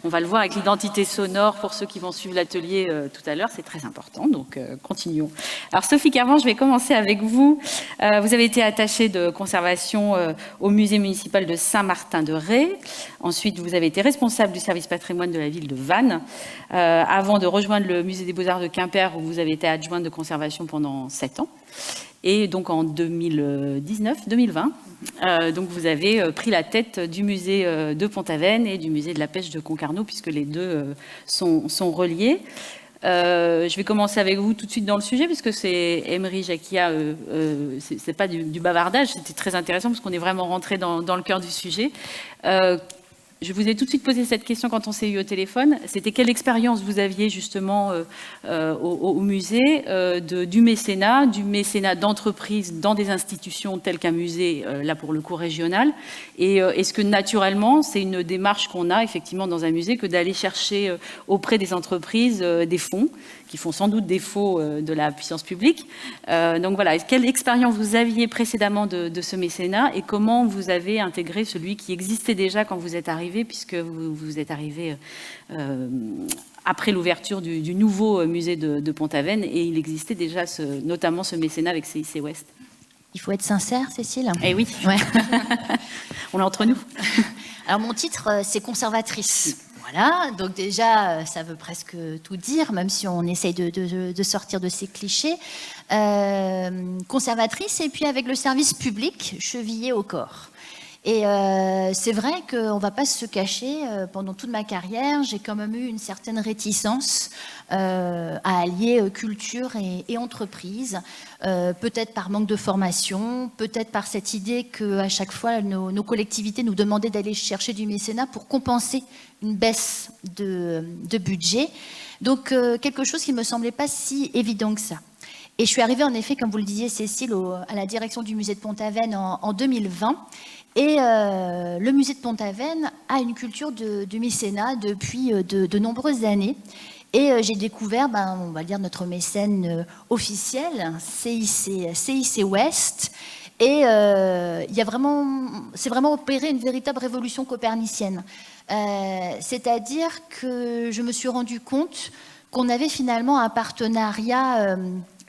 On va le voir avec l'identité sonore pour ceux qui vont suivre l'atelier tout à l'heure, c'est très important, donc continuons. Alors Sophie Carvan, je vais commencer avec vous. Vous avez été attachée de conservation au musée municipal de Saint-Martin-de-Ré. Ensuite, vous avez été responsable du service patrimoine de la ville de Vannes, avant de rejoindre le musée des Beaux-Arts de Quimper, où vous avez été adjointe de conservation pendant 7 ans. Et donc en 2019-2020, donc vous avez pris la tête du musée de Pont-Aven et du musée de la pêche de Concarneau, puisque les deux sont reliés. Je vais commencer avec vous tout de suite dans le sujet, puisque c'est Emery Jacquia, c'est pas du bavardage, c'était très intéressant, parce qu'on est vraiment rentré dans le cœur du sujet. Je vous ai tout de suite posé cette question quand on s'est eu au téléphone. C'était quelle expérience vous aviez justement au musée du mécénat d'entreprise dans des institutions telles qu'un musée, là pour le coup régional. Et est-ce que naturellement, c'est une démarche qu'on a effectivement dans un musée que d'aller chercher auprès des entreprises des fonds qui font sans doute défaut de la puissance publique. Donc voilà, quelle expérience vous aviez précédemment de ce mécénat et comment vous avez intégré celui qui existait déjà quand vous êtes arrivé, puisque vous êtes arrivé après l'ouverture du nouveau musée de Pont-Aven et il existait déjà notamment ce mécénat avec CIC Ouest. Il faut être sincère, Cécile. Eh oui, ouais. On est entre nous. Alors mon titre, c'est conservatrice. Voilà, donc déjà, ça veut presque tout dire, même si on essaye de sortir de ces clichés. Conservatrice, et puis avec le service public chevillé au corps. Et c'est vrai qu'on ne va pas se cacher, pendant toute ma carrière, j'ai quand même eu une certaine réticence à allier culture et entreprise, peut-être par manque de formation, peut-être par cette idée qu'à chaque fois, nos collectivités nous demandaient d'aller chercher du mécénat pour compenser une baisse de budget. Donc, quelque chose qui ne me semblait pas si évident que ça. Et je suis arrivée, en effet, comme vous le disiez, Cécile, à la direction du musée de Pont-Aven en 2020. Et le musée de Pont-Aven a une culture de mécénat depuis de nombreuses années. Et j'ai découvert, on va dire, notre mécène officiel, CIC Ouest. Et c'est vraiment opéré une véritable révolution copernicienne. C'est-à-dire que je me suis rendu compte qu'on avait finalement un partenariat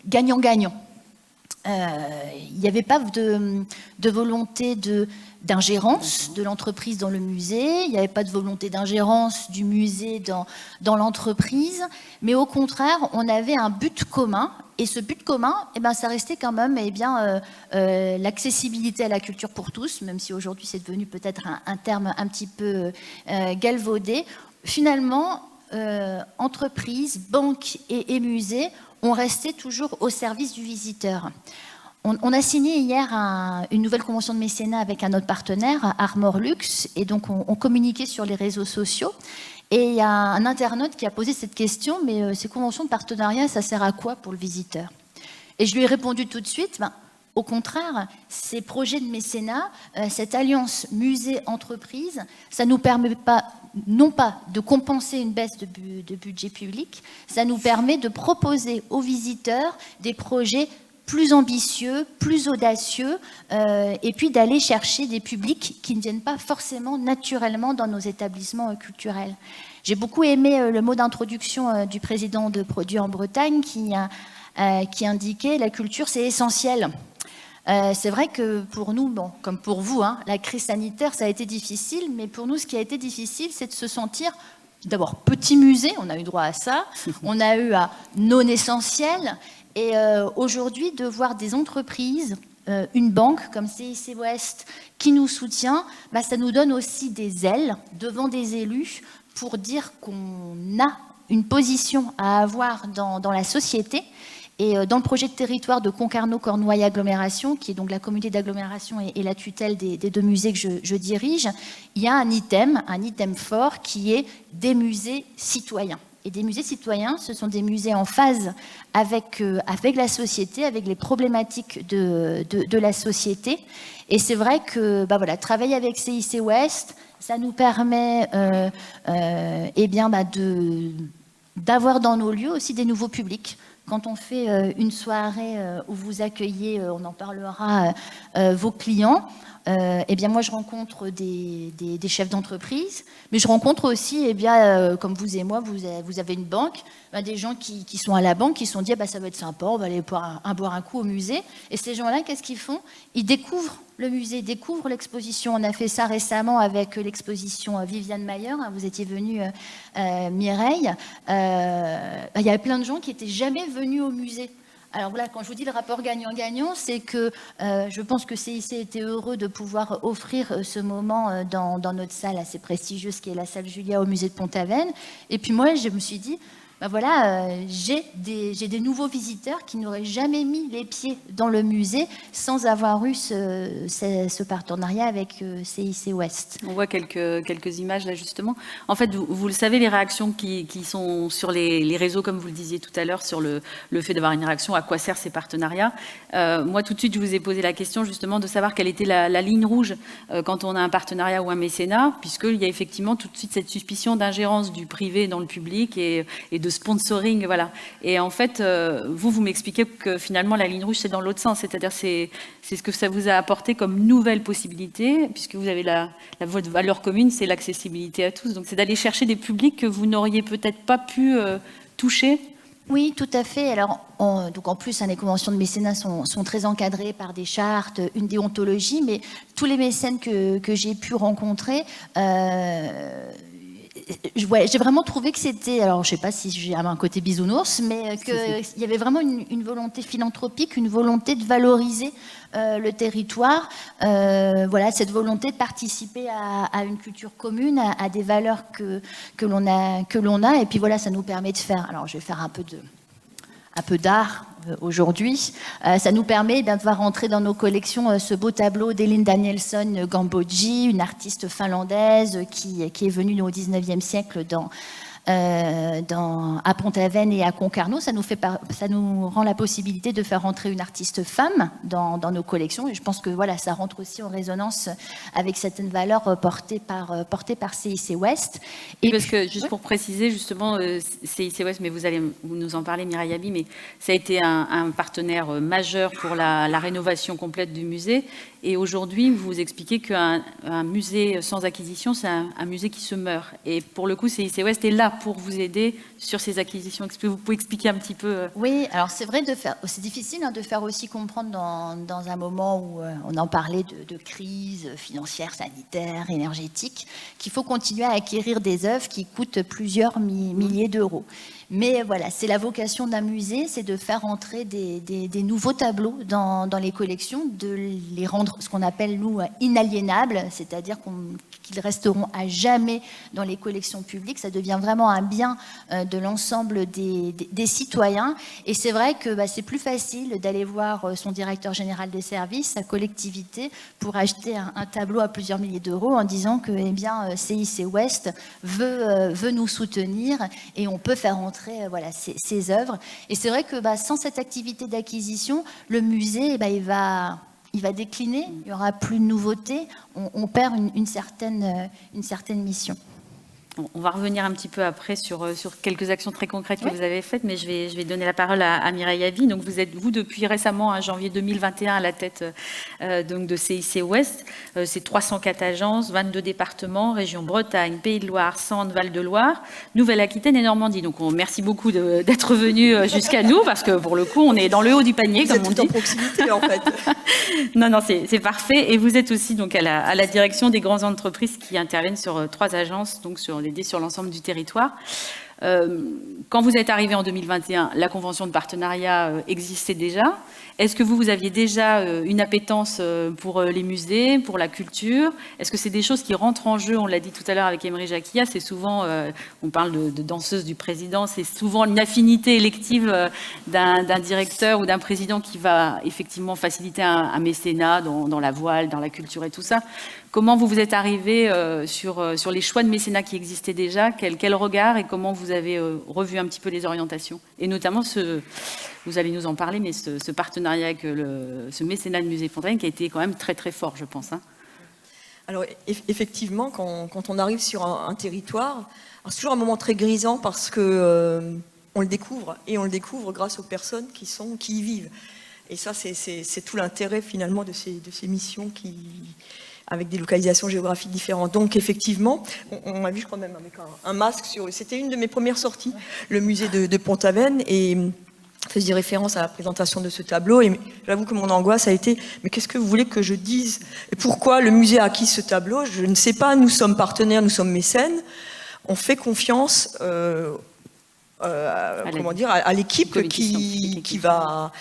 gagnant-gagnant. Il n'y avait pas de volonté d'ingérence de l'entreprise dans le musée, il n'y avait pas de volonté d'ingérence du musée dans l'entreprise, mais au contraire, on avait un but commun, et ce but commun, ça restait quand même l'accessibilité à la culture pour tous, même si aujourd'hui c'est devenu peut-être un terme un petit peu galvaudé. Finalement, entreprises, banques et musées ont resté toujours au service du visiteur. On a signé hier une nouvelle convention de mécénat avec un autre partenaire, Armor Luxe, et donc on communiquait sur les réseaux sociaux. Et il y a un internaute qui a posé cette question, mais ces conventions de partenariat, ça sert à quoi pour le visiteur? Et je lui ai répondu tout de suite, au contraire, ces projets de mécénat, cette alliance musée-entreprise, ça ne nous permet pas, non pas de compenser une baisse de budget public, ça nous permet de proposer aux visiteurs des projets plus ambitieux, plus audacieux, et puis d'aller chercher des publics qui ne viennent pas forcément naturellement dans nos établissements culturels. J'ai beaucoup aimé le mot d'introduction du président de Produits en Bretagne qui indiquait « la culture, c'est essentiel ». C'est vrai que pour nous, comme pour vous, la crise sanitaire, ça a été difficile, mais pour nous, ce qui a été difficile, c'est de se sentir, d'abord, petit musée, on a eu droit à ça, on a eu à non essentiel, et aujourd'hui, de voir des entreprises, une banque comme CIC Ouest qui nous soutient, ça nous donne aussi des ailes devant des élus pour dire qu'on a une position à avoir dans la société. Et dans le projet de territoire de Concarneau-Cornouailles Agglomération, qui est donc la communauté d'agglomération et la tutelle des deux musées que je dirige, il y a un item fort qui est des musées citoyens. Et des musées citoyens, ce sont des musées en phase avec la société, avec les problématiques de la société. Et c'est vrai que travailler avec CIC Ouest, ça nous permet d'avoir dans nos lieux aussi des nouveaux publics. quand on fait une soirée où vous accueillez, on en parlera, vos clients, eh bien moi je rencontre des chefs d'entreprise, mais je rencontre aussi, eh bien, comme vous et moi, vous avez une banque, des gens qui sont à la banque, qui se sont dit ça va être sympa, on va aller boire un coup au musée. Et ces gens-là, qu'est-ce qu'ils font? Ils découvrent le musée, découvrent l'exposition. On a fait ça récemment avec l'exposition Viviane Mayer. Vous étiez venue, Mireille. Il y avait plein de gens qui n'étaient jamais venus au musée. Alors voilà, quand je vous dis le rapport gagnant-gagnant, c'est que je pense que CIC était heureux de pouvoir offrir ce moment dans notre salle assez prestigieuse qui est la salle Julia au musée de Pont-Aven. Et puis moi, je me suis dit, j'ai des nouveaux visiteurs qui n'auraient jamais mis les pieds dans le musée sans avoir eu ce partenariat avec CIC Ouest. On voit quelques images là justement. En fait, vous le savez, les réactions qui sont sur les réseaux, comme vous le disiez tout à l'heure, sur le fait d'avoir une réaction, à quoi servent ces partenariats. Moi, tout de suite, je vous ai posé la question justement de savoir quelle était la ligne rouge quand on a un partenariat ou un mécénat, puisqu'il y a effectivement tout de suite cette suspicion d'ingérence du privé dans le public et de sponsoring, voilà. Et en fait, vous m'expliquez que finalement la ligne rouge c'est dans l'autre sens, c'est-à-dire c'est ce que ça vous a apporté comme nouvelle possibilité, puisque vous avez votre valeur commune, c'est l'accessibilité à tous. Donc c'est d'aller chercher des publics que vous n'auriez peut-être pas pu toucher. Oui, tout à fait. Alors, donc en plus, les conventions de mécénat sont très encadrées par des chartes, une déontologie, mais tous les mécènes que j'ai pu rencontrer, j'ai vraiment trouvé que c'était, alors je ne sais pas si j'ai un côté bisounours, mais qu'il y avait vraiment une volonté philanthropique, une volonté de valoriser le territoire, voilà, cette volonté de participer à une culture commune, à des valeurs que l'on a, et puis voilà, ça nous permet de faire, alors je vais faire un peu d'art aujourd'hui. Ça nous permet de voir entrer dans nos collections ce beau tableau d'Elin Danielsson Gambogi, une artiste finlandaise qui est venue au 19e siècle à Pont-Aven et à Concarneau. Ça nous rend la possibilité de faire entrer une artiste femme dans nos collections. Et je pense que voilà, ça rentre aussi en résonance avec certaines valeurs portées par CIC Ouest. Et parce que, juste pour préciser, justement, CIC Ouest, mais vous nous en parlez, Mireille Aby, mais ça a été un partenaire majeur pour la rénovation complète du musée. Et aujourd'hui, vous expliquez qu'un musée sans acquisition, c'est un musée qui se meurt. Et pour le coup, CIC Ouest est là pour vous aider sur ces acquisitions. Est-ce que vous pouvez expliquer un petit peu Oui, alors c'est vrai, c'est difficile de faire aussi comprendre dans un moment où on en parlait de crise financière, sanitaire, énergétique, qu'il faut continuer à acquérir des œuvres qui coûtent plusieurs milliers d'euros. Mais voilà, c'est la vocation d'un musée, c'est de faire entrer des nouveaux tableaux dans les collections, de les rendre ce qu'on appelle, nous, inaliénables, c'est-à-dire qu'ils resteront à jamais dans les collections publiques. Ça devient vraiment un bien de l'ensemble des citoyens. Et c'est vrai que c'est plus facile d'aller voir son directeur général des services, sa collectivité, pour acheter un tableau à plusieurs milliers d'euros en disant que CIC Ouest veut nous soutenir et on peut faire entrer ces œuvres. Et c'est vrai que sans cette activité d'acquisition, le musée, il va décliner, il n'y aura plus de nouveautés, on perd une certaine mission. On va revenir un petit peu après sur quelques actions très concrètes que vous avez faites, mais je vais donner la parole à Mireille Aby. Donc vous êtes, depuis récemment, janvier 2021, à la tête donc de CIC Ouest. C'est 304 agences, 22 départements, région Bretagne, Pays de Loire, Centre, Val-de-Loire, Nouvelle-Aquitaine et Normandie. Donc merci beaucoup d'être venu jusqu'à nous, parce que pour le coup, on est dans le haut du panier, comme on dit. Vous êtes en proximité, en fait. Non, c'est parfait. Et vous êtes aussi donc à la direction des grandes entreprises qui interviennent sur 3 agences, donc sur l'ensemble du territoire. Quand vous êtes arrivé en 2021, la convention de partenariat existait déjà. Est-ce que vous aviez déjà une appétence pour les musées, pour la culture? Est-ce que c'est des choses qui rentrent en jeu? On l'a dit tout à l'heure avec Emery Jacquia, c'est souvent, on parle de danseuse du président, c'est souvent une affinité élective d'un directeur ou d'un président qui va effectivement faciliter un mécénat dans la voile, dans la culture et tout ça. Comment vous êtes arrivé sur les choix de mécénat qui existaient déjà? Quel regard et comment vous avez revu un petit peu les orientations? Et notamment, vous allez nous en parler, mais ce partenariat avec ce mécénat de musée Pont-Aven qui a été quand même très très fort, je pense. Alors effectivement, quand on arrive sur un territoire, c'est toujours un moment très grisant parce que on le découvre, et on le découvre grâce aux personnes qui y vivent. Et ça, c'est tout l'intérêt finalement de ces missions avec des localisations géographiques différentes. Donc effectivement, on m'a vu, je crois même avec un masque c'était une de mes premières sorties, le musée de Pont-Aven, et faisait référence à la présentation de ce tableau, et j'avoue que mon angoisse a été, mais qu'est-ce que vous voulez que je dise? Et pourquoi le musée a acquis ce tableau? Je ne sais pas, nous sommes partenaires, nous sommes mécènes, on fait confiance à l'équipe qui va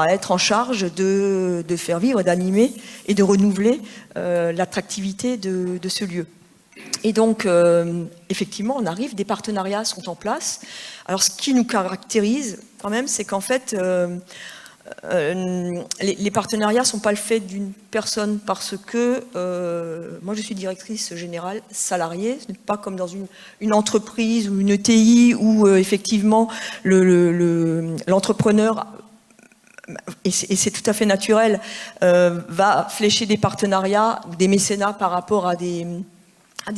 être en charge de faire vivre, d'animer et de renouveler l'attractivité de ce lieu. Et donc, effectivement, on arrive, des partenariats sont en place. Alors, ce qui nous caractérise, quand même, c'est qu'en fait, les partenariats ne sont pas le fait d'une personne parce que moi, je suis directrice générale salariée. Ce n'est pas comme dans une entreprise ou une ETI où, effectivement, l'entrepreneur, et c'est tout à fait naturel, va flécher des partenariats ou des mécénats par rapport à des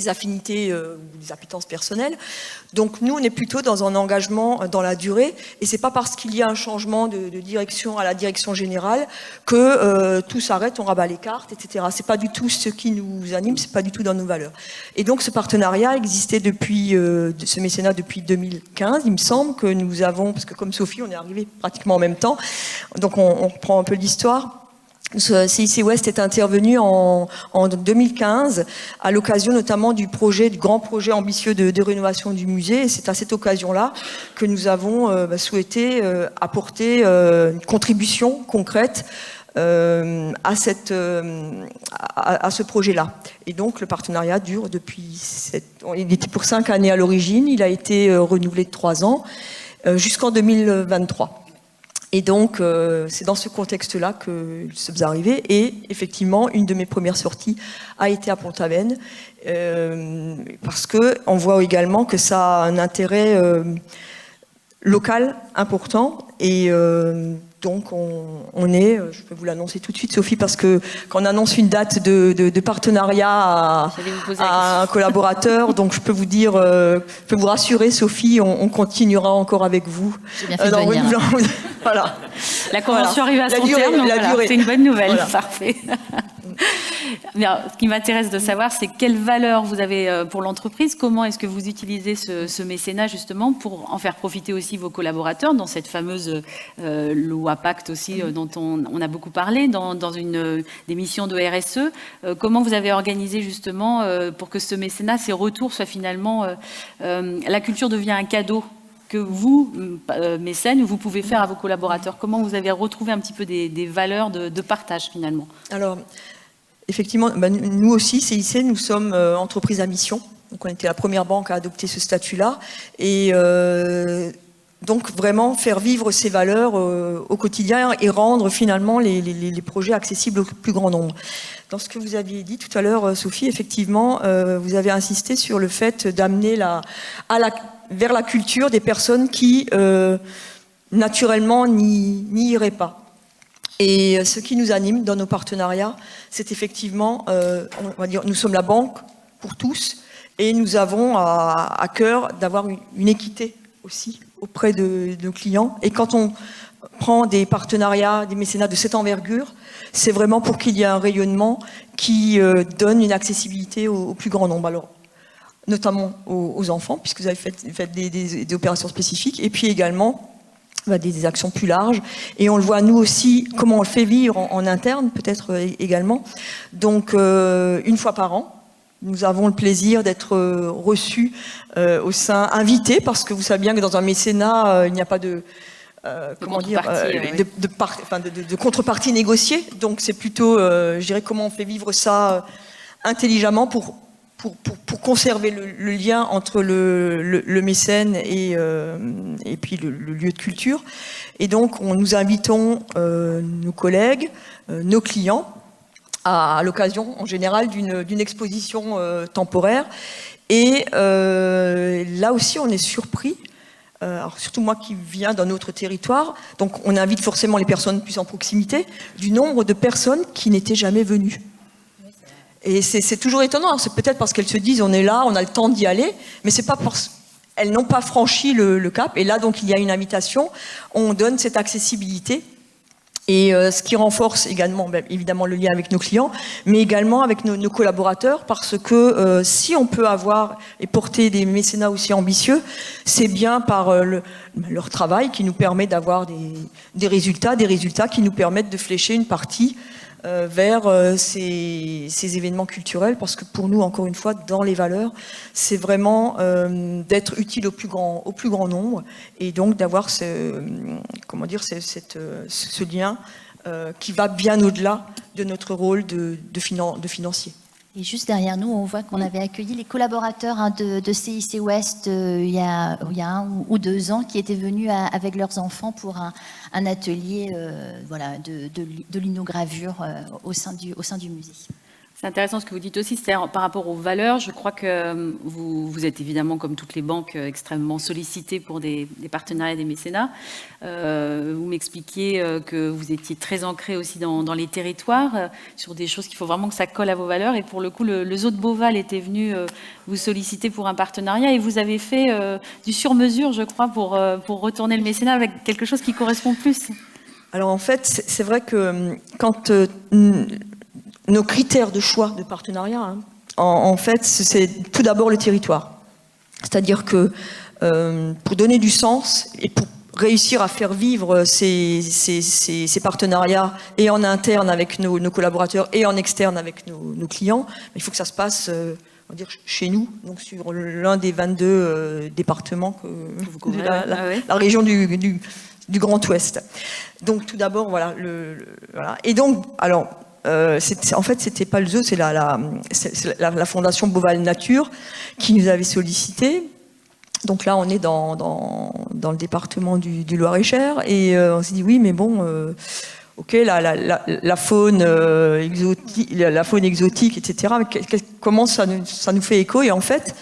affinités ou des appétences personnelles. Donc nous, on est plutôt dans un engagement dans la durée, et c'est pas parce qu'il y a un changement de direction à la direction générale que tout s'arrête, on rabat les cartes, etc. C'est pas du tout ce qui nous anime, c'est pas du tout dans nos valeurs. Et donc ce partenariat existait ce mécénat depuis 2015, il me semble que nous avons, parce que comme Sophie, on est arrivés pratiquement en même temps, donc on reprend un peu l'histoire. CIC Ouest est intervenu en 2015 à l'occasion notamment du grand projet ambitieux de rénovation du musée, et c'est à cette occasion-là que nous avons souhaité apporter une contribution concrète à ce projet-là. Et donc le partenariat dure il était pour 5 années à l'origine, il a été renouvelé de 3 ans jusqu'en 2023. Et donc, c'est dans ce contexte-là que nous sommes arrivés. Et effectivement, une de mes premières sorties a été à Pont-Aven, parce qu'on voit également que ça a un intérêt local important. Et donc, je peux vous l'annoncer tout de suite, Sophie, parce que quand on annonce une date de partenariat à un collaborateur, donc je peux vous dire, je peux vous rassurer, Sophie, on continuera encore avec vous. J'ai bien fait de venir. Voilà. La convention arrive à son terme, donc voilà, c'est une bonne nouvelle. Voilà. Parfait. Bien, ce qui m'intéresse de savoir, c'est quelle valeur vous avez pour l'entreprise, comment est-ce que vous utilisez ce mécénat justement pour en faire profiter aussi vos collaborateurs dans cette fameuse loi Pacte aussi dont on a beaucoup parlé, dans des missions de RSE. Comment vous avez organisé justement pour que ce mécénat, ces retours soient finalement... la culture devient un cadeau que vous, mécènes, vous pouvez faire à vos collaborateurs. Comment vous avez retrouvé un petit peu des valeurs de partage finalement? Alors, effectivement, nous aussi, CIC, nous sommes entreprise à mission. Donc on était la première banque à adopter ce statut-là. Et donc vraiment faire vivre ces valeurs au quotidien et rendre finalement les projets accessibles au plus grand nombre. Dans ce que vous aviez dit tout à l'heure, Sophie, effectivement, vous avez insisté sur le fait d'amener vers la culture des personnes qui, naturellement, n'y iraient pas. Et ce qui nous anime dans nos partenariats, c'est effectivement, on va dire, nous sommes la banque pour tous, et nous avons à cœur d'avoir une équité aussi auprès de nos clients. Et quand on prend des partenariats, des mécénats de cette envergure, c'est vraiment pour qu'il y ait un rayonnement qui donne une accessibilité au plus grand nombre. Alors, notamment aux enfants, puisque vous avez fait des opérations spécifiques, et puis également des actions plus larges. Et on le voit nous aussi, comment on le fait vivre en interne, peut-être également. Donc, une fois par an, nous avons le plaisir d'être reçus au sein, invités, parce que vous savez bien que dans un mécénat, il n'y a pas de contrepartie négociée. Donc c'est plutôt, je dirais, comment on fait vivre ça intelligemment pour conserver le lien entre le mécène et puis le lieu de culture. Et donc nous invitons nos collègues, nos clients, à l'occasion en général d'une exposition temporaire. Et là aussi on est surpris. Alors surtout moi qui viens d'un autre territoire, donc on invite forcément les personnes plus en proximité, du nombre de personnes qui n'étaient jamais venues. Et c'est toujours étonnant, c'est peut-être parce qu'elles se disent on est là, on a le temps d'y aller, mais c'est pas parce... elles n'ont pas franchi le cap. Et là, donc, il y a une invitation. On donne cette accessibilité. Et ce qui renforce également, évidemment, le lien avec nos clients, mais également avec nos collaborateurs, parce que si on peut avoir et porter des mécénats aussi ambitieux, c'est bien par leur travail qui nous permet d'avoir des résultats qui nous permettent de flécher une partie vers ces événements culturels, parce que pour nous, encore une fois, dans les valeurs, c'est vraiment d'être utile au plus grand nombre, et donc d'avoir ce lien qui va bien au-delà de notre rôle de financier. Et juste derrière nous, on voit qu'on avait accueilli les collaborateurs de CIC Ouest il y a 1 ou 2 ans, qui étaient venus avec leurs enfants pour un atelier de linogravure au sein du musée. C'est intéressant ce que vous dites aussi, c'est-à-dire par rapport aux valeurs. Je crois que vous êtes évidemment, comme toutes les banques, extrêmement sollicités pour des partenariats, des mécénats. Vous m'expliquiez que vous étiez très ancré aussi dans les territoires, sur des choses qu'il faut vraiment que ça colle à vos valeurs. Et pour le coup, le Zoo de Beauval était venu vous solliciter pour un partenariat, et vous avez fait du sur-mesure, je crois, pour retourner le mécénat avec quelque chose qui correspond plus. Alors en fait, c'est vrai que quand nos critères de choix de partenariat, en fait, c'est tout d'abord le territoire. C'est-à-dire que pour donner du sens et pour réussir à faire vivre ces partenariats, et en interne avec nos collaborateurs et en externe avec nos clients, il faut que ça se passe on va dire, chez nous, donc sur l'un des 22 départements que vous couvrez, la région du Grand Ouest. Donc tout d'abord, voilà. Et donc, alors, en fait, c'était pas le zoo, c'est la Fondation Beauval Nature qui nous avait sollicité. Donc là, on est dans le département du Loir-et-Cher, et on s'est dit oui, mais bon, ok, la faune exotique, etc. Comment ça nous fait écho? Et en fait,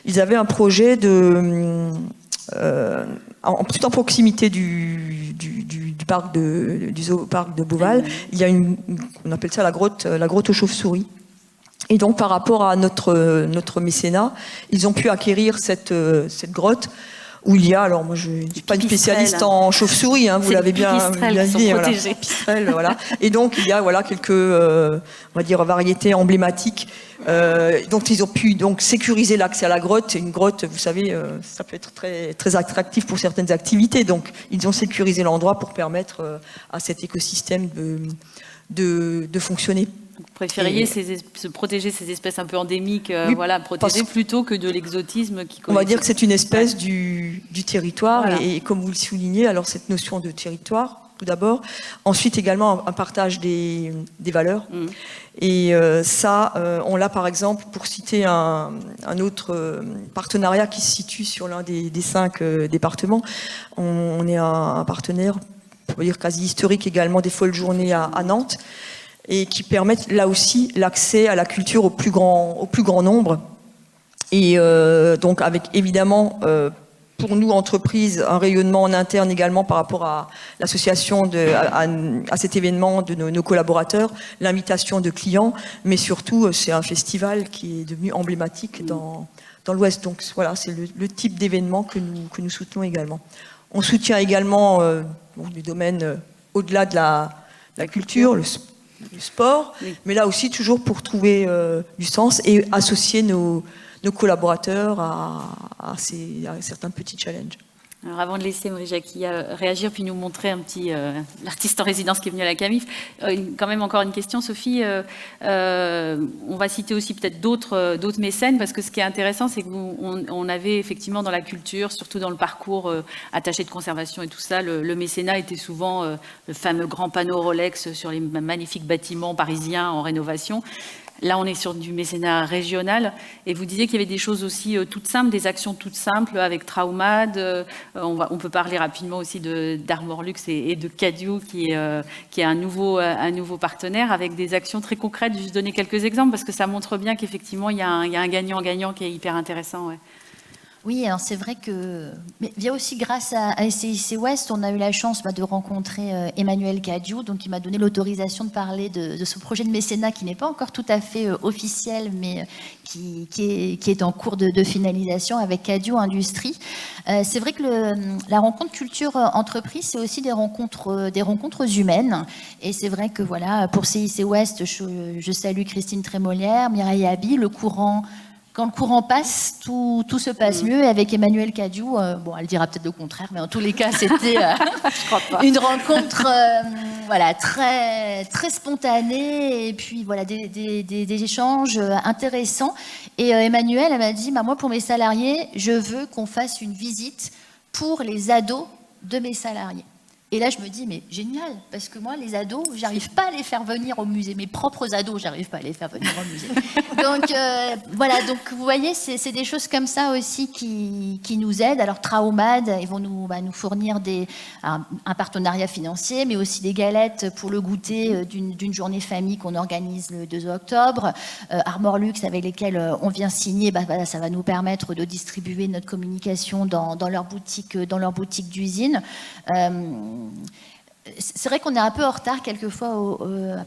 ils avaient un projet tout en proximité du zooparc de Beauval. Il y a on appelle ça la grotte aux chauves-souris. Et donc, par rapport à notre mécénat, ils ont pu acquérir cette grotte où il y a, alors moi je ne suis pas une spécialiste en chauve-souris, vous l'avez bien dit, pistrelles, voilà. Et donc il y a quelques, on va dire, variétés emblématiques. Donc ils ont pu sécuriser l'accès à la grotte. Une grotte, vous savez, ça peut être très, très attractif pour certaines activités. Donc ils ont sécurisé l'endroit pour permettre à cet écosystème de fonctionner. Vous préfériez se protéger ces espèces un peu endémiques, protégées, plutôt que de l'exotisme qui... On va dire que c'est une espèce du territoire, voilà. Et comme vous le soulignez, alors cette notion de territoire, tout d'abord. Ensuite, également, un partage des valeurs. Et ça, on l'a par exemple, pour citer un autre partenariat qui se situe sur l'un des 5 départements. On est un partenaire, on va dire quasi historique également, des Folles Journées à Nantes, et qui permettent là aussi l'accès à la culture au plus grand nombre. Et donc avec évidemment pour nous entreprises un rayonnement en interne également par rapport à l'association à cet événement de nos collaborateurs, l'invitation de clients, mais surtout c'est un festival qui est devenu emblématique dans l'Ouest. Donc voilà, c'est le type d'événement que nous soutenons également. On soutient également des domaines au-delà de la culture, le sport, oui. Mais là aussi toujours pour trouver du sens et associer nos collaborateurs à certains petits challenges. Alors avant de laisser Marie-Jackie réagir puis nous montrer un petit l'artiste en résidence qui est venu à la CAMIF, quand même encore une question, Sophie. On va citer aussi peut-être d'autres mécènes, parce que ce qui est intéressant, c'est qu'on avait effectivement dans la culture, surtout dans le parcours attaché de conservation et tout ça, le mécénat était souvent le fameux grand panneau Rolex sur les magnifiques bâtiments parisiens en rénovation. Là, on est sur du mécénat régional, et vous disiez qu'il y avait des choses aussi toutes simples, des actions toutes simples avec Traumad. On peut parler rapidement aussi d'Armor Luxe et de Cadieux, qui est un nouveau partenaire avec des actions très concrètes. Juste donner quelques exemples, parce que ça montre bien qu'effectivement, il y a un gagnant-gagnant qui est hyper intéressant. Ouais. Oui, alors c'est vrai que, mais via aussi grâce à SCIC Ouest, on a eu la chance de rencontrer Emmanuel Cadiou, donc il m'a donné l'autorisation de parler de ce projet de mécénat qui n'est pas encore tout à fait officiel, mais qui est en cours de finalisation avec Cadiou Industrie. C'est vrai que la rencontre culture-entreprise, c'est aussi des rencontres humaines. Et c'est vrai que voilà, pour CIC Ouest, je salue Christine Trémolière, Mireille Abi, quand le courant passe, tout se passe mieux. Et avec Emmanuel Cadiou, bon, elle dira peut-être le contraire, mais en tous les cas, c'était une rencontre voilà, très, très spontanée, et puis voilà, des échanges intéressants. Et Emmanuel, elle m'a dit, moi, pour mes salariés, je veux qu'on fasse une visite pour les ados de mes salariés. Et là, je me dis, mais génial, parce que moi, les ados, j'arrive pas à les faire venir au musée. Mes propres ados, j'arrive pas à les faire venir au musée. Donc, voilà, donc vous voyez, c'est des choses comme ça aussi qui nous aident. Alors, Traumad, ils vont nous fournir un partenariat financier, mais aussi des galettes pour le goûter d'une journée famille qu'on organise le 2 octobre. Armor Luxe, avec lesquels on vient signer, voilà, ça va nous permettre de distribuer notre communication dans leur boutique d'usine. C'est vrai qu'on est un peu en retard quelquefois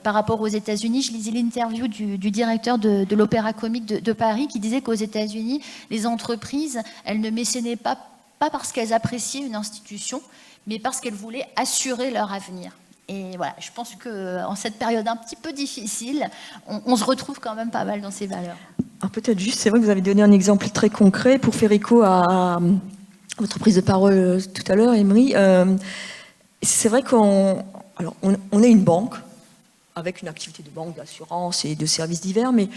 par rapport aux États-Unis. Je lisais l'interview du directeur de l'Opéra Comique de Paris qui disait qu'aux États-Unis, les entreprises, elles ne mécénaient pas parce qu'elles appréciaient une institution, mais parce qu'elles voulaient assurer leur avenir. Et voilà, je pense qu'en cette période un petit peu difficile, on se retrouve quand même pas mal dans ces valeurs. Alors peut-être juste, c'est vrai que vous avez donné un exemple très concret pour faire écho à votre prise de parole tout à l'heure, Emery. C'est vrai qu'on est une banque, avec une activité de banque, d'assurance et de services divers, mais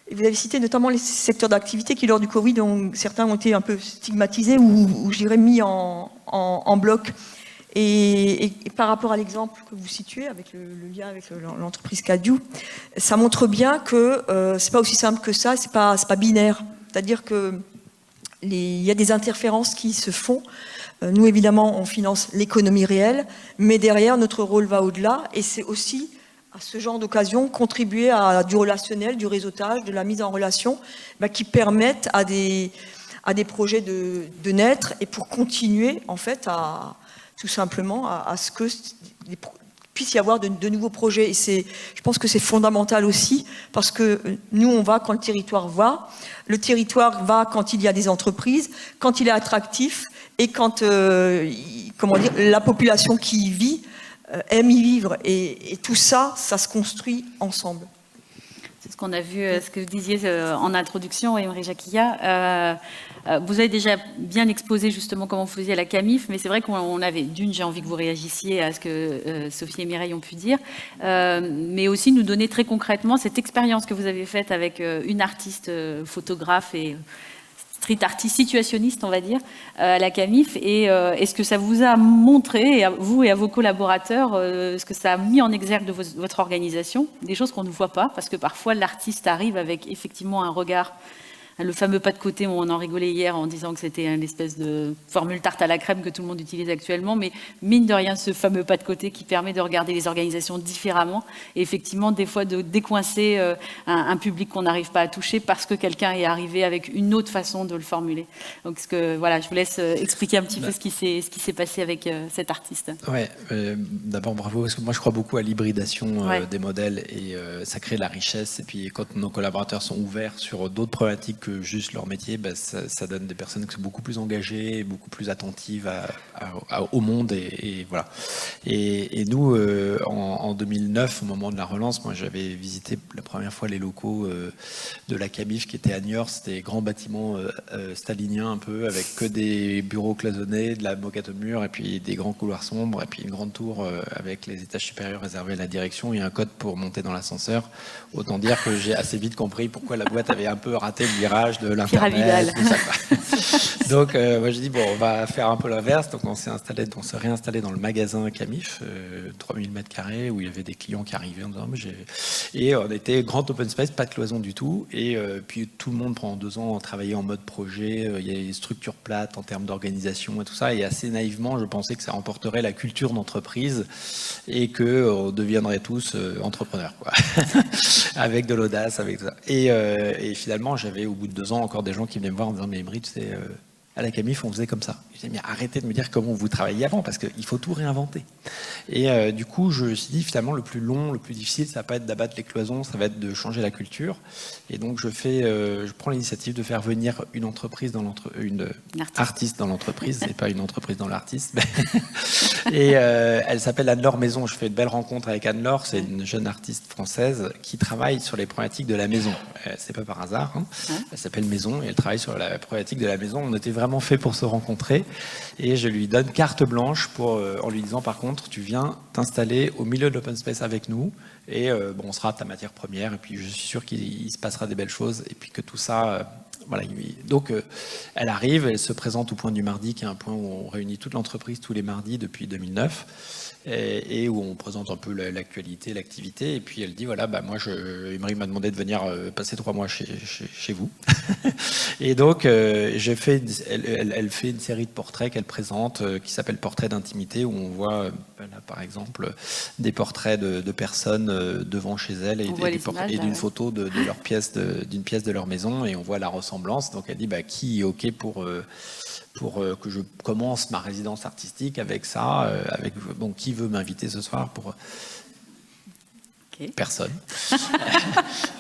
vous avez cité notamment les secteurs d'activité qui, lors du Covid, certains ont été un peu stigmatisés ou je dirais, mis en bloc. Et par rapport à l'exemple que vous situez, avec le lien avec l'entreprise Cadiou, ça montre bien que c'est pas aussi simple que ça, c'est pas binaire. C'est-à-dire que il y a des interférences qui se font. Nous, évidemment, on finance l'économie réelle, mais derrière, notre rôle va au-delà, et c'est aussi, à ce genre d'occasion, contribuer à du relationnel, du réseautage, de la mise en relation, qui permettent à des projets de naître, et pour continuer, en fait, tout simplement, à ce que puisse y avoir de nouveaux projets. Et je pense que c'est fondamental aussi, parce que nous, on va quand le territoire va. Le territoire va quand il y a des entreprises, quand il est attractif, et quand la population qui y vit aime y vivre. Et tout ça, ça se construit ensemble. C'est ce qu'on a vu, ce que vous disiez en introduction, Emery Jacquilla. Vous avez déjà bien exposé justement comment vous faisiez à la CAMIF, mais c'est vrai qu'on avait, j'ai envie que vous réagissiez à ce que Sophie et Mireille ont pu dire, mais aussi nous donner très concrètement cette expérience que vous avez faite avec une artiste photographe et street artiste situationniste, on va dire, à la CAMIF, et est-ce que ça vous a montré, à vous et à vos collaborateurs, ce que ça a mis en exergue de votre organisation, des choses qu'on ne voit pas, parce que parfois l'artiste arrive avec effectivement un regard, le fameux pas de côté, on en rigolait hier en disant que c'était une espèce de formule tarte à la crème que tout le monde utilise actuellement, mais mine de rien, ce fameux pas de côté qui permet de regarder les organisations différemment et effectivement des fois de décoincer un public qu'on n'arrive pas à toucher parce que quelqu'un est arrivé avec une autre façon de le formuler. Donc voilà, je vous laisse expliquer un petit peu ce qui s'est passé avec cet artiste. Ouais, d'abord bravo, parce que moi je crois beaucoup à l'hybridation des modèles et ça crée de la richesse, et puis quand nos collaborateurs sont ouverts sur d'autres problématiques que juste leur métier, ça donne des personnes qui sont beaucoup plus engagées, beaucoup plus attentives au monde, et voilà. Et nous, en 2009, au moment de la relance, moi j'avais visité la première fois les locaux de la CAMIF qui étaient à Niort. C'était des grands bâtiments staliniens un peu, avec que des bureaux cloisonnés, de la moquette au mur, et puis des grands couloirs sombres, et puis une grande tour avec les étages supérieurs réservés à la direction et un code pour monter dans l'ascenseur. Autant dire que j'ai assez vite compris pourquoi la boîte avait un peu raté le virage de l'internet, tout ça, quoi. Donc moi j'ai dit bon, on va faire un peu l'inverse. Donc on s'est réinstallé dans le magasin CAMIF, 3000 m2, où il y avait des clients qui arrivaient en disant, et on était grand open space, pas de cloison du tout, et puis tout le monde pendant 2 ans travaillait en mode projet. Il y a des structures plates en termes d'organisation et tout ça, et assez naïvement je pensais que ça emporterait la culture d'entreprise et que on deviendrait tous entrepreneurs, quoi. Avec de l'audace, avec tout ça. Et finalement j'avais au bout de 2 ans encore des gens qui venaient me voir en disant, mais Emery, tu c'est à la Camif, on faisait comme ça. Je disais, mais arrêtez de me dire comment vous travailliez avant, parce qu'il faut tout réinventer. Et du coup, je me suis dit, finalement, le plus long, le plus difficile, ça va pas être d'abattre les cloisons, ça va être de changer la culture. Et donc, je prends l'initiative de faire venir une entreprise une artiste dans l'entreprise, c'est pas une entreprise dans l'artiste. Et elle s'appelle Anne-Laure Maison. Je fais de belles rencontres avec Anne-Laure, c'est une jeune artiste française qui travaille sur les problématiques de la maison. C'est pas par hasard, hein. Elle s'appelle Maison et elle travaille sur la problématique de la maison. On était vraiment fait pour se rencontrer et je lui donne carte blanche en lui disant, par contre, tu viens t'installer au milieu de l'open space avec nous et on sera ta matière première et puis je suis sûr qu'il se passera des belles choses et puis que tout ça... voilà. Donc elle arrive, elle se présente au point du mardi, qui est un point où on réunit toute l'entreprise tous les mardis depuis 2009 et où on présente un peu l'actualité, l'activité. Et puis elle dit, voilà, moi, Emery m'a demandé de venir passer 3 mois chez vous. Et donc elle fait une série de portraits qu'elle présente qui s'appelle Portraits d'intimité, où on voit là, par exemple des portraits de personnes devant chez elle et d'une photo d'une pièce de leur maison, et on voit la ressemblance. Donc elle dit, qui est OK pour que je commence ma résidence artistique avec ça, qui veut m'inviter ce soir pour... Okay. Personne.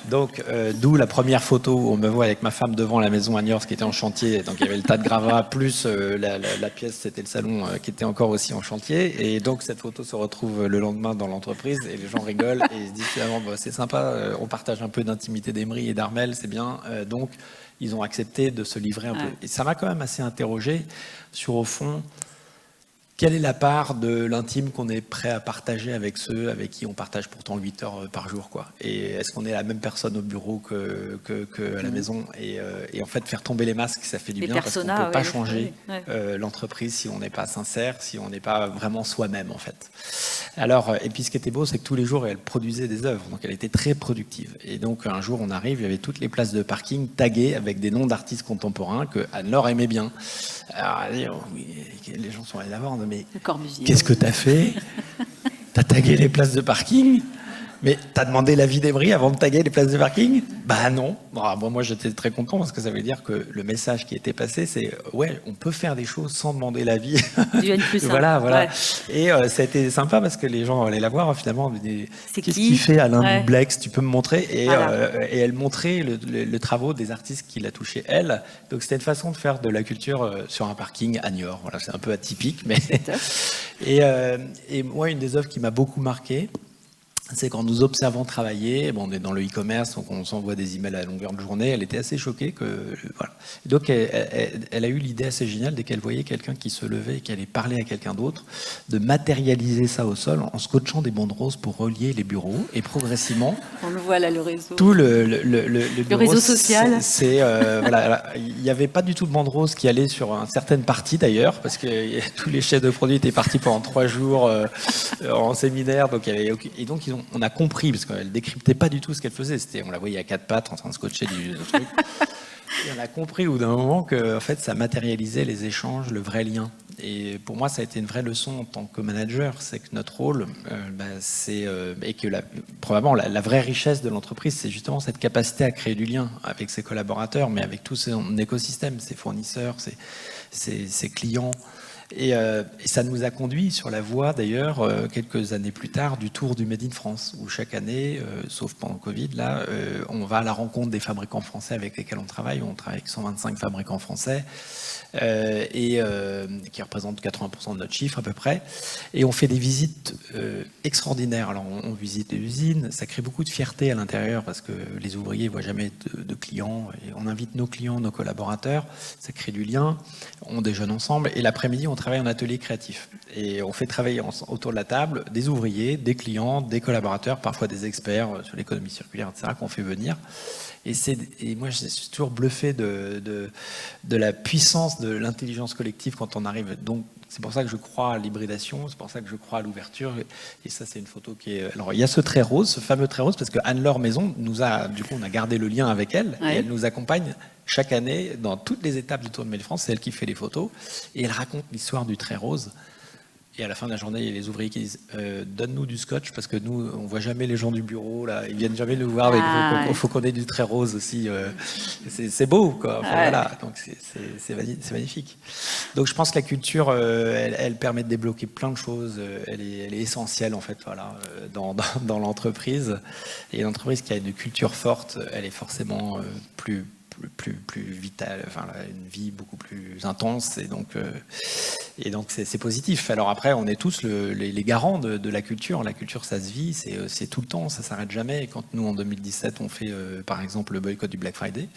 Donc, d'où la première photo où on me voit avec ma femme devant la maison à Niort qui était en chantier. Donc, il y avait le tas de gravats, plus la pièce, c'était le salon qui était encore aussi en chantier. Et donc, cette photo se retrouve le lendemain dans l'entreprise et les gens rigolent et ils se disent finalement, c'est sympa, on partage un peu d'intimité d'Emery et d'Armel, c'est bien. Donc, ils ont accepté de se livrer un peu. Et ça m'a quand même assez interrogé sur, au fond, quelle est la part de l'intime qu'on est prêt à partager avec ceux avec qui on partage pourtant 8 heures par jour, quoi. Et est-ce qu'on est la même personne au bureau que à la maison, et en fait, faire tomber les masques, ça fait du bien, parce qu'on ne peut pas changer l'entreprise si on n'est pas sincère, si on n'est pas vraiment soi-même, en fait. Alors, et puis ce qui était beau, c'est que tous les jours, elle produisait des œuvres, donc elle était très productive. Et donc, un jour, on arrive, il y avait toutes les places de parking taguées avec des noms d'artistes contemporains que Anne-Laure aimait bien. Alors, les gens sont allés la voir, mais qu'est-ce que t'as fait? T'as tagué les places de parking? Mais t'as demandé l'avis d'Emery avant de taguer les places de parking? Bah non. Moi, j'étais très content parce que ça veut dire que le message qui était passé, c'est on peut faire des choses sans demander l'avis. Voilà. Ouais. Et ça a été sympa parce que les gens allaient la voir finalement. Qu'est-ce qu'il fait Alain Doublex? Tu peux me montrer? Et elle montrait le travaux des artistes qui l'a touché elle. Donc c'était une façon de faire de la culture sur un parking à Niort. Voilà, c'est un peu atypique, mais et moi, une des œuvres qui m'a beaucoup marqué, c'est qu'en nous observant travailler, on est dans le e-commerce, donc on s'envoie des emails à longueur de journée, elle était assez choquée voilà. Et donc elle a eu l'idée assez géniale, dès qu'elle voyait quelqu'un qui se levait et qui allait parler à quelqu'un d'autre, de matérialiser ça au sol en scotchant des bandes roses pour relier les bureaux, et progressivement... On le voit là, le réseau. Tout le bureau, réseau social. Il n'y avait pas du tout de bandes roses qui allaient sur une certaine partie d'ailleurs, parce que tous les chefs de produits étaient partis pendant 3 jours en séminaire, donc on a compris, parce qu'elle décryptait pas du tout ce qu'elle faisait. On la voyait à 4 pattes en train de scotcher le truc. Et on a compris au bout d'un moment que en fait, ça matérialisait les échanges, le vrai lien. Et pour moi, ça a été une vraie leçon en tant que manager, c'est que notre rôle, et que probablement la vraie richesse de l'entreprise, c'est justement cette capacité à créer du lien avec ses collaborateurs, mais avec tout son écosystème, ses fournisseurs, ses clients. Et ça nous a conduit sur la voie, d'ailleurs, quelques années plus tard, du Tour du Made in France, où chaque année, sauf pendant le Covid, là, on va à la rencontre des fabricants français avec lesquels on travaille. On travaille avec 125 fabricants français, qui représentent 80% de notre chiffre à peu près. Et on fait des visites extraordinaires. Alors on visite les usines, ça crée beaucoup de fierté à l'intérieur parce que les ouvriers ne voient jamais de clients. Et on invite nos clients, nos collaborateurs, ça crée du lien, on déjeune ensemble. Et l'après-midi, on travaille en atelier créatif. Et on fait travailler autour de la table des ouvriers, des clients, des collaborateurs, parfois des experts sur l'économie circulaire, etc., qu'on fait venir. Et moi, je suis toujours bluffé de la puissance de l'intelligence collective quand on arrive. Donc, c'est pour ça que je crois à l'hybridation, c'est pour ça que je crois à l'ouverture. Et ça, c'est une photo qui est... Alors, il y a ce trait rose, ce fameux trait rose, parce que Anne-Laure Maison on a gardé le lien avec elle, et elle nous accompagne chaque année dans toutes les étapes du Tour de Made in France. C'est elle qui fait les photos, et elle raconte l'histoire du trait rose. Et à la fin de la journée, il y a les ouvriers qui disent donne-nous du scotch parce que nous, on voit jamais les gens du bureau là, ils viennent jamais nous voir. Il faut qu'on ait du trait rose aussi. C'est beau, quoi. Enfin, voilà, donc c'est magnifique. Donc je pense que la culture, elle permet de débloquer plein de choses. Elle est essentielle en fait, voilà, dans l'entreprise. Et une entreprise qui a une culture forte, elle est forcément plus vitale, enfin une vie beaucoup plus intense, et donc c'est positif. Alors après, on est tous les garants de la culture. La culture, ça se vit, c'est tout le temps, ça s'arrête jamais. Et quand nous en 2017 on fait par exemple le boycott du Black Friday,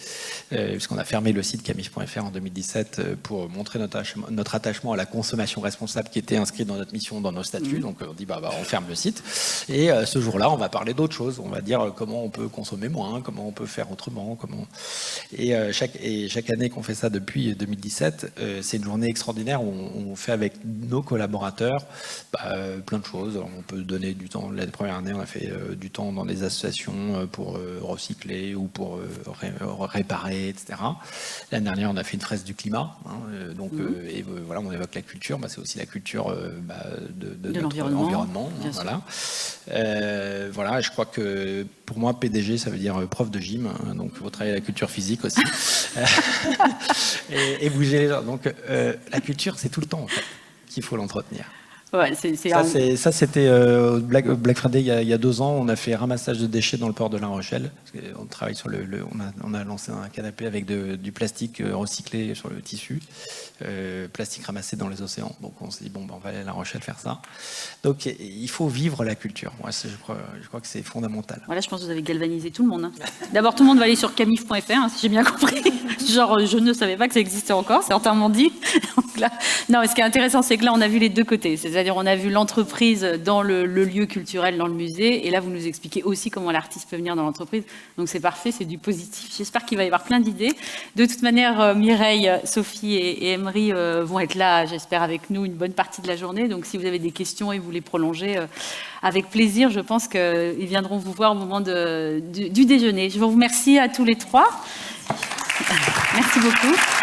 puisqu'on a fermé le site camif.fr en 2017 pour montrer notre attachement à la consommation responsable qui était inscrit dans notre mission, dans nos statuts. Donc on dit on ferme le site, et ce jour-là on va parler d'autre chose, on va dire comment on peut consommer moins, comment on peut faire autrement, et chaque année qu'on fait ça depuis 2017, c'est une journée extraordinaire où on fait avec nos collaborateurs plein de choses. Alors, on peut donner du temps. La première année, on a fait du temps dans des associations pour recycler ou pour réparer, etc. L'année dernière, on a fait une fresque du climat. Et voilà, on évoque la culture. C'est aussi la culture de notre environnement. Voilà. Voilà, je crois que pour moi, PDG, ça veut dire prof de gym. Donc, il faut travailler la culture physique aussi. et bouger les gens. Donc, la culture, c'est tout le temps, en fait, qu'il faut l'entretenir. Ouais, ça, c'était Black Friday il y a 2 ans. On a fait ramassage de déchets dans le port de La Rochelle. On travaille sur on a lancé un canapé avec du plastique recyclé sur le tissu, plastique ramassé dans les océans. Donc on s'est dit on va aller à La Rochelle faire ça. Donc il faut vivre la culture. Moi, je crois que c'est fondamental. Voilà, je pense que vous avez galvanisé tout le monde. D'abord, tout le monde va aller sur camif.fr, si j'ai bien compris. Genre, je ne savais pas que ça existait encore, c'est entièrement dit. Donc là, non, ce qui est intéressant, c'est que là, on a vu les deux côtés. C'est-à-dire, on a vu l'entreprise dans le lieu culturel, dans le musée, et là, vous nous expliquez aussi comment l'artiste peut venir dans l'entreprise. Donc, c'est parfait, c'est du positif. J'espère qu'il va y avoir plein d'idées. De toute manière, Mireille, Sophie et Emery vont être là, j'espère, avec nous une bonne partie de la journée. Donc, si vous avez des questions et vous les prolongez, avec plaisir, je pense qu'ils viendront vous voir au moment du déjeuner. Je vous remercie à tous les trois. Merci beaucoup.